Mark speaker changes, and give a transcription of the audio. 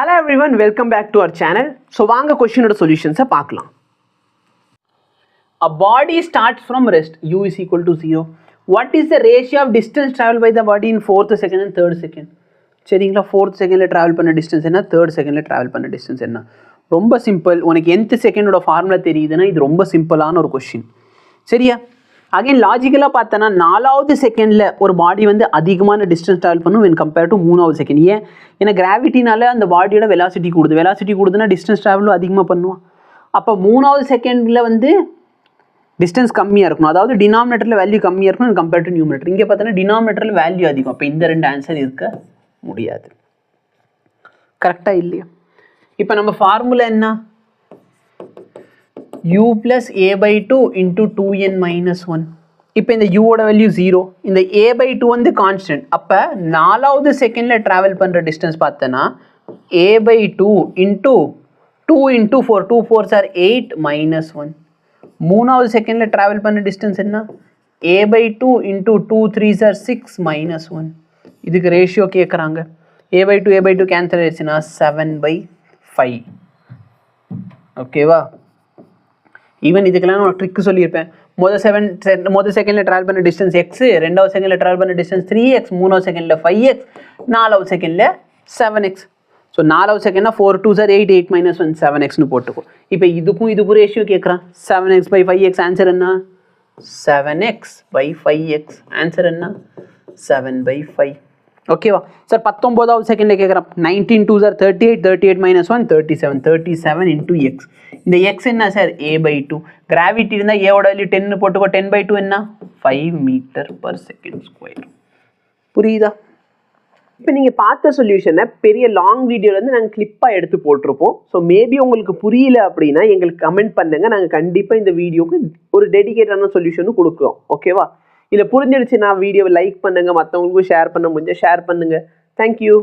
Speaker 1: Hello everyone, welcome back to our channel. So வாங்க கொஸ்டினோட சொல்யூஷன்ஸை பார்க்கலாம். A body starts from rest, u is equal to 0. What is the ratio of distance traveled by the body in 4th second and 3rd second? சரிங்களா, 4th செகண்டில் travel பண்ண distance என்ன, 3rd செகண்டில் travel பண்ண distance என்ன? ரொம்ப simple. உனக்கு nth செகண்டோட formula தெரியுதுன்னா இது ரொம்ப சிம்பிளான ஒரு கொஸ்டின். சரியா? அகைன் லாஜிக்கலாக பார்த்தோன்னா 4வது செகண்டில் ஒரு பாடி வந்து அதிகமான டிஸ்டன்ஸ் ட்ராவல் பண்ணும் வென் கம்பேர் டு 3வது செகண்ட். ஏன்னா கிராவிட்டினால அந்த பாடியோட வெலாசிட்டி கூடுதுன்னா டிஸ்டன்ஸ் ட்ராவலும் அதிகமாக பண்ணுவான். அப்போ 3வது செகண்டில் வந்து டிஸ்டன்ஸ் கம்மியாக இருக்கணும், அதாவது டினாமினேட்டரில் வேல்யூ கம்மியாக இருக்கணும் கம்பேர் டு நியூமினேட்டர். இங்கே பார்த்தோன்னா டினாமினேட்டரில் வேல்யூ அதிகம். அப்போ இந்த ரெண்டு ஆன்சர் இருக்க முடியாது. கரெக்டாக இல்லையா? இப்போ நம்ம ஃபார்முலா என்ன, u plus a by 2 into 2n minus 1. இப்போ இந்த uவோட வேல்யூ 0, இந்த a by 2 வந்து கான்ஸ்டன்ட். அப்போ 4வது செகண்டில் ட்ராவல் பண்ணுற டிஸ்டன்ஸ் பார்த்தோன்னா a by 2 into 2 into 4, 2 4s are 8 minus 1. 3வது செகண்டில் ட்ராவல் பண்ண டிஸ்டன்ஸ் என்ன, a by 2 into 2 3s are 6 minus 1. இதுக்கு ரேஷியோ கேட்குறாங்க. a by 2 கேன்சல் ஆயிடுச்சுன்னா 7/5. ஓகேவா? ஈவன் இதுக்கெல்லாம் நான் ட்ரிக்கு சொல்லியிருப்பேன். மொதல் செகண்டில் ட்ராவல் பண்ண டிஸ்டன்ஸ் எக்ஸு, 2வது செகண்டில் ட்ராவல் பண்ண டிஸ்டன்ஸ் 3x, 3வது செகண்டில் 5x, 4வது செகண்டில் 7x. ஸோ 4வது செகண்ட்னா 4 2s are 8, 8 minus 1 7xன்னு போட்டுக்கும். இப்போ இதுக்கும் ரேஷியோ கேட்குறான். 7x/5x ஆன்சர் என்ன, 7x/5x ஆன்சர் என்ன, 7/5. ஓகேவா சார்? 19வது செகண்டில் கேட்குறான். 19 2s are 38, 38 minus 1 37, 37 into x. இந்த x என்ன சார், a by 2. கிராவிட்டி இருந்தால் ஏவோட வேல்யூ 10 போட்டுக்கோ. 10/2 என்ன, 5 m/s². புரியுதா? இப்போ நீங்கள் பார்த்த சொல்யூஷனை பெரிய லாங் வீடியோலேருந்து நாங்கள் கிளிப்பாக எடுத்து போட்டிருப்போம். ஸோ மேபி உங்களுக்கு புரியல அப்படின்னா எங்களுக்கு கமெண்ட் பண்ணுங்கள். நாங்கள் கண்டிப்பாக இந்த வீடியோக்கு ஒரு டெடிகேட்டான சொல்யூஷனும் கொடுக்குறோம். ஓகேவா? இல்லை புரிஞ்சிடுச்சுன்னா வீடியோவை லைக் பண்ணுங்கள், மற்றவங்களுக்கும் ஷேர் பண்ண முடிஞ்சால் ஷேர் பண்ணுங்கள். தேங்க்யூ.